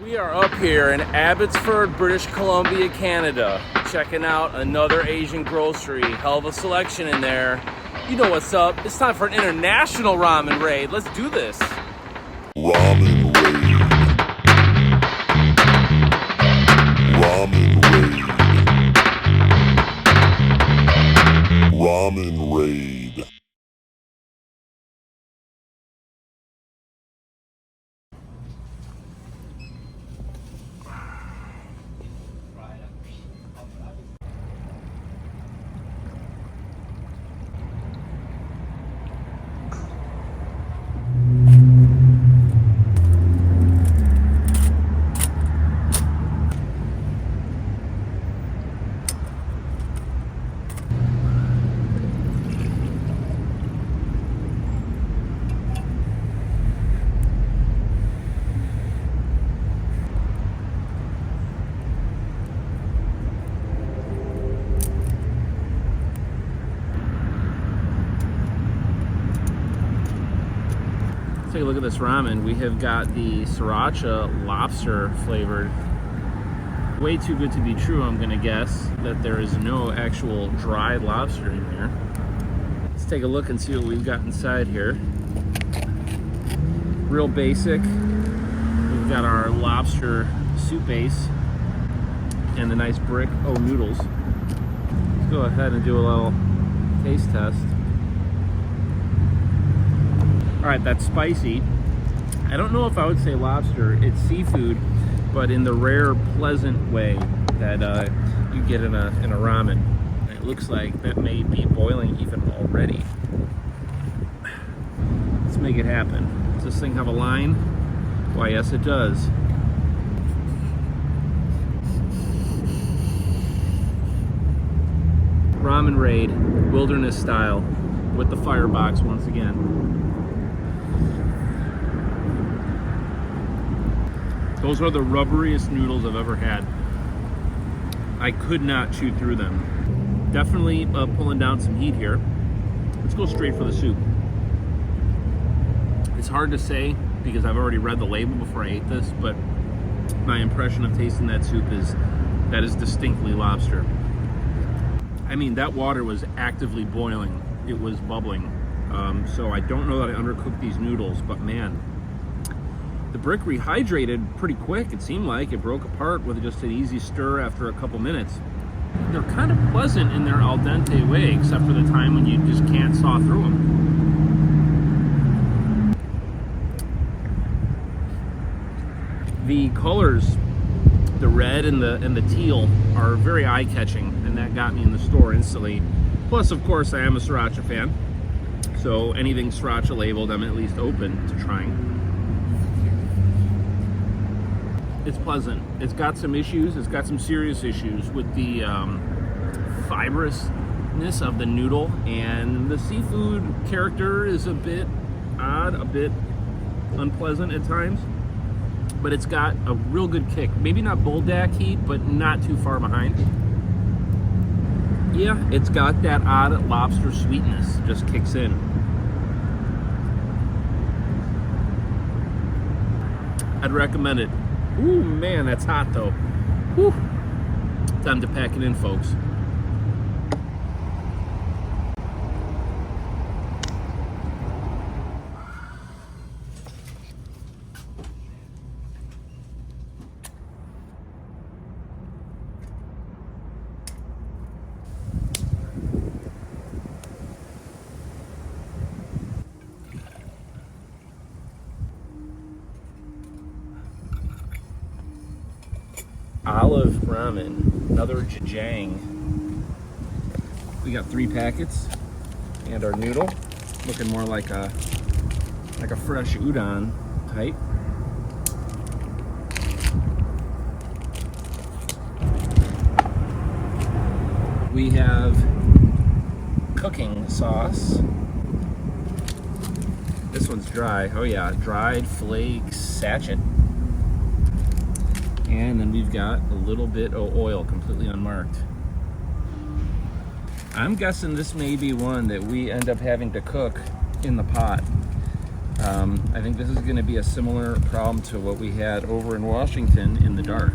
We are up here in Abbotsford, British Columbia, Canada, checking out another Asian grocery. Hell of a selection in there. You know what's up. It's time for an international ramen raid. Let's do this. Ramen raid. Ramen raid. Ramen raid. Take a look at this ramen. We have got the sriracha lobster flavored. Way too good to be true, I'm gonna guess that there is no actual dried lobster in there. Let's take a look and see what we've got inside here. Real basic. We've got our lobster soup base and the nice brick noodles. Let's go ahead and do a little taste test. All right, that's spicy. I don't know if I would say lobster. It's seafood, but in the rare, pleasant way that you get in a ramen. And it looks like that may be boiling even already. Let's make it happen. Does this thing have a line? Why, yes, it does. Ramen Raid, wilderness style, with the firebox once again. Those are the rubberiest noodles I've ever had. I could not chew through them. Definitely pulling down some heat here. Let's go straight for the soup. It's hard to say because I've already read the label before I ate this, but my impression of tasting that soup is that is distinctly lobster. I mean, that water was actively boiling. It was bubbling. So I don't know that I undercooked these noodles, but man, the brick rehydrated pretty quick. It seemed like it broke apart with just an easy stir after a couple minutes. They're kind of pleasant in their al dente way, except for the time when you just can't saw through them. The colors, the red and the teal, are very eye-catching, and that got me in the store instantly. Plus, of course, I am a sriracha fan, so anything sriracha labeled, I'm at least open to trying. It's pleasant. It's got some issues. It's got some serious issues with the fibrousness of the noodle, and the seafood character is a bit odd, a bit unpleasant at times. But it's got a real good kick. Maybe not bulldog heat, but not too far behind. Yeah, it's got that odd lobster sweetness. Just kicks in. I'd recommend it. Ooh, man, that's hot though. Whew. Time to pack it in, folks. Olive ramen, another jajang. We got 3 packets, and our noodle, looking more like a fresh udon type. We have cooking sauce. This one's dry. Oh yeah, dried flake sachet. And then we've got a little bit of oil, completely unmarked. I'm guessing this may be one that we end up having to cook in the pot. I think this is going to be a similar problem to what we had over in Washington in the dark.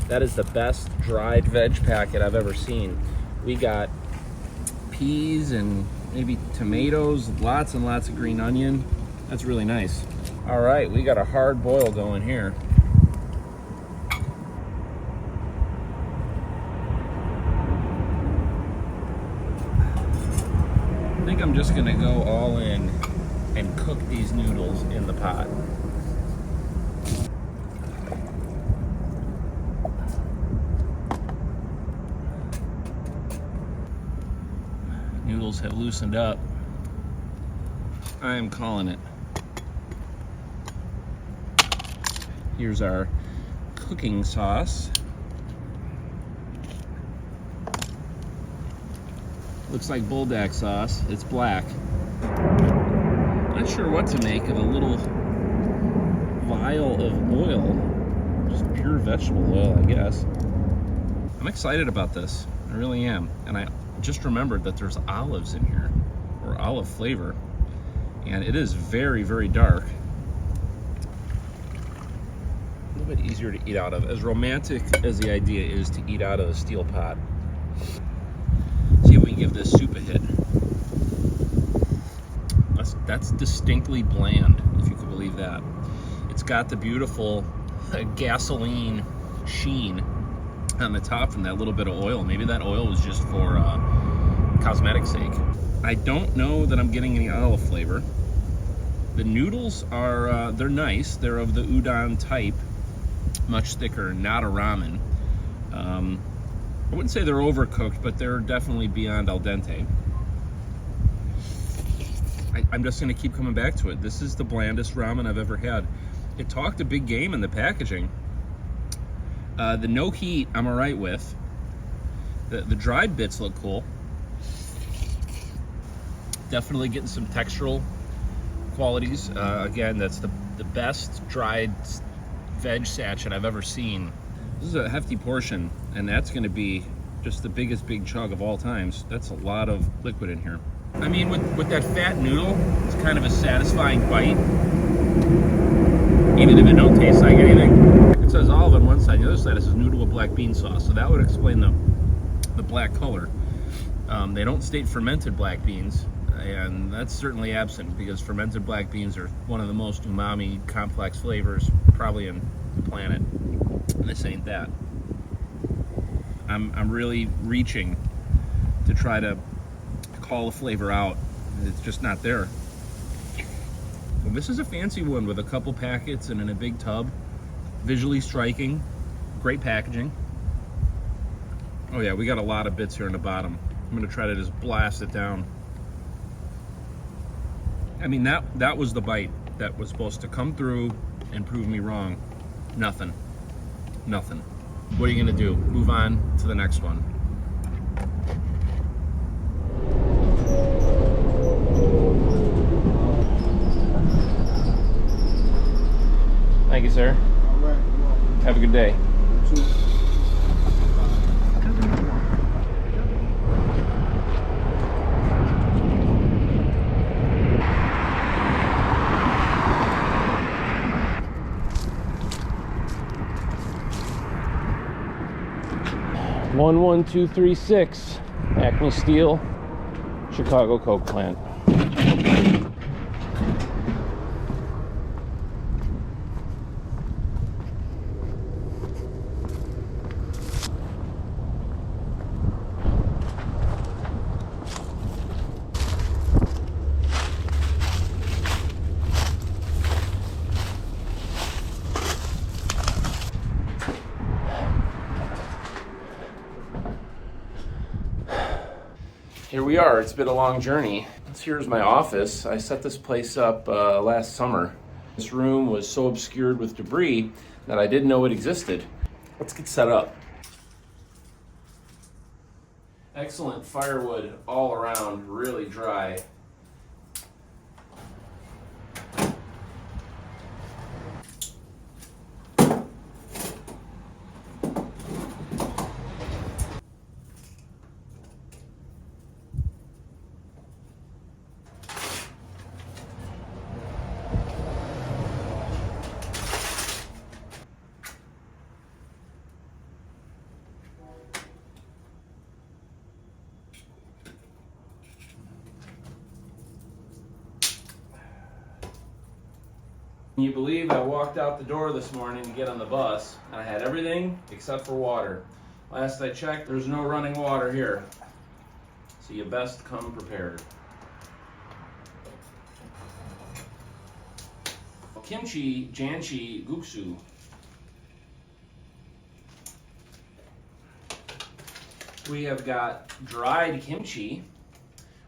That is the best dried veg packet I've ever seen. We got peas and maybe tomatoes, lots and lots of green onion. That's really nice. All right, we got a hard boil going here. I think I'm just gonna go all in and cook these noodles in the pot. Noodles have loosened up. I am calling it. Here's our cooking sauce. Looks like bulldog sauce. It's black. Not sure what to make of a little vial of oil. Just pure vegetable oil, I guess. I'm excited about this. I really am. And I just remembered that there's olives in here, or olive flavor. And it is very, very dark. A little bit easier to eat out of. As romantic as the idea is to eat out of a steel pot. See if we can give this soup a hit. That's distinctly bland, if you could believe that. It's got the beautiful gasoline sheen on the top from that little bit of oil. Maybe that oil was just for cosmetic sake. I don't know that I'm getting any olive flavor. The noodles are, they're nice. They're of the udon type, much thicker, not a ramen. I wouldn't say they're overcooked, but they're definitely beyond al dente. I'm just gonna keep coming back to it. This is the blandest ramen I've ever had. It talked a big game in the packaging. The no heat, I'm all right with. The dried bits look cool. Definitely getting some textural qualities. Again, that's the best dried veg sachet I've ever seen. This is a hefty portion, and that's gonna be just the biggest big chug of all times. That's a lot of liquid in here. I mean, with that fat noodle, it's kind of a satisfying bite. Even if it don't taste like anything. It says olive on one side, the other side it says noodle with black bean sauce, so that would explain the black color. They don't state fermented black beans, and that's certainly absent because fermented black beans are one of the most umami complex flavors probably in the planet. And this ain't that. I'm really reaching to try to call the flavor out. It's just not there. Well, this is a fancy one with a couple packets and in a big tub. Visually striking, great packaging. Oh yeah, we got a lot of bits here in the bottom. I'm gonna try to just blast it down. I mean, that was the bite that was supposed to come through and prove me wrong. Nothing. Nothing. What are you gonna do? Move on to the next one. Thank you, sir. All right. Have a good day. One 11236 Acme Steel, Chicago Coke Plant. Here we are. It's been a long journey. Here's my office. I set this place up last summer. This room was so obscured with debris that I didn't know it existed. Let's get set up. Excellent firewood all around, really dry. Can you believe I walked out the door this morning to get on the bus, and I had everything except for water. Last I checked, there's no running water here. So you best come prepared. Kimchi, janchi, guksu. We have got dried kimchi,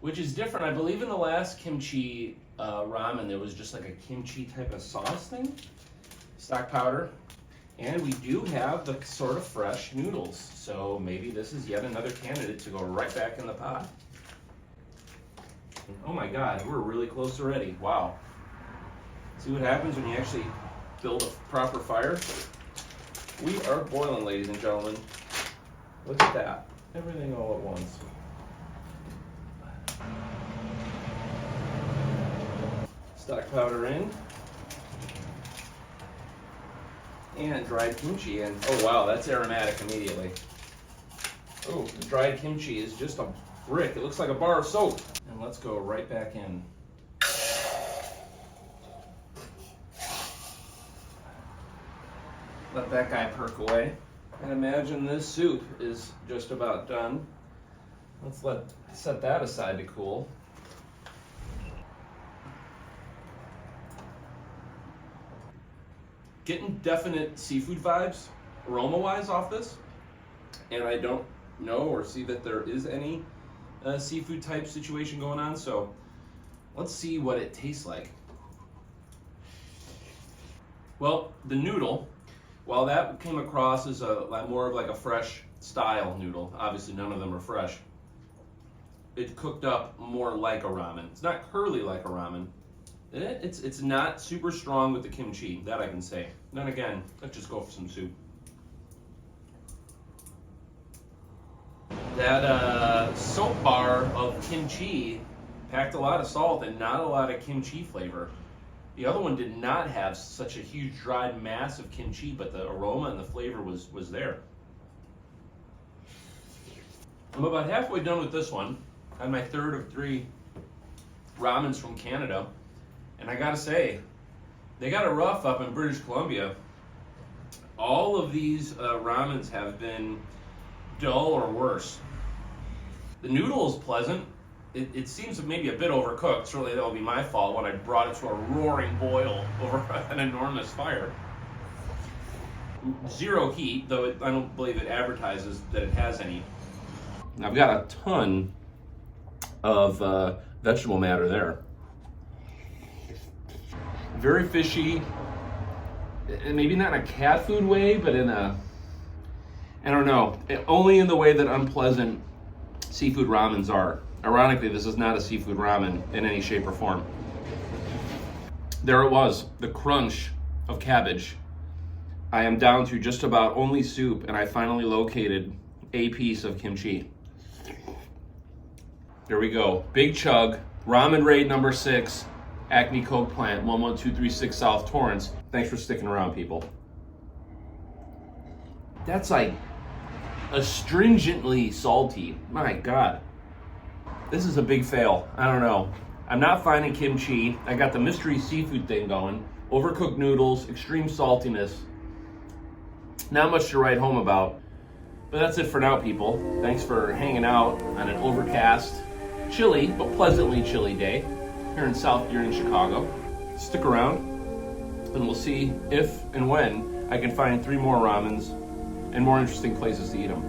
which is different. I believe in the last kimchi ramen, there was just like a kimchi type of sauce thing, stock powder. And we do have the sort of fresh noodles. So maybe this is yet another candidate to go right back in the pot. Oh my God, we're really close already. Wow. See what happens when you actually build a proper fire? We are boiling, ladies and gentlemen. Look at that. Everything all at once. Stock powder in. And dried kimchi in. Oh wow, that's aromatic immediately. Oh, the dried kimchi is just a brick. It looks like a bar of soap. And let's go right back in. Let that guy perk away. And imagine this soup is just about done. Let's set that aside to cool. Getting definite seafood vibes, aroma-wise, off this. And I don't know or see that there is any seafood type situation going on, so let's see what it tastes like. Well, the noodle, while that came across as more of like a fresh style noodle, obviously none of them are fresh, it cooked up more like a ramen. It's not curly like a ramen. It's not super strong with the kimchi, that I can say. Then again, let's just go for some soup. That soap bar of kimchi packed a lot of salt and not a lot of kimchi flavor. The other one did not have such a huge dried mass of kimchi, but the aroma and the flavor was there. I'm about halfway done with this one. I had my third of 3 ramens from Canada. And I gotta say, they got it rough up in British Columbia. All of these ramens have been dull or worse. The noodle is pleasant. It seems maybe a bit overcooked. Certainly that'll be my fault when I brought it to a roaring boil over an enormous fire. Zero heat, though I don't believe it advertises that it has any. I've got a ton of vegetable matter there. Very fishy, and maybe not in a cat food way, but in a, I don't know, only in the way that unpleasant seafood ramens are. Ironically, this is not a seafood ramen in any shape or form. There it was, the crunch of cabbage. I am down to just about only soup, and I finally located a piece of kimchi. There we go, big chug, ramen raid number 6. Acme Coke Plant, 11236 South Torrance. Thanks for sticking around, people. That's like astringently salty. My God. This is a big fail. I don't know. I'm not finding kimchi. I got the mystery seafood thing going. Overcooked noodles, extreme saltiness. Not much to write home about. But that's it for now, people. Thanks for hanging out on an overcast, chilly, but pleasantly chilly day here in South Erie, Chicago. Stick around, and we'll see if and when I can find 3 more ramens and more interesting places to eat them.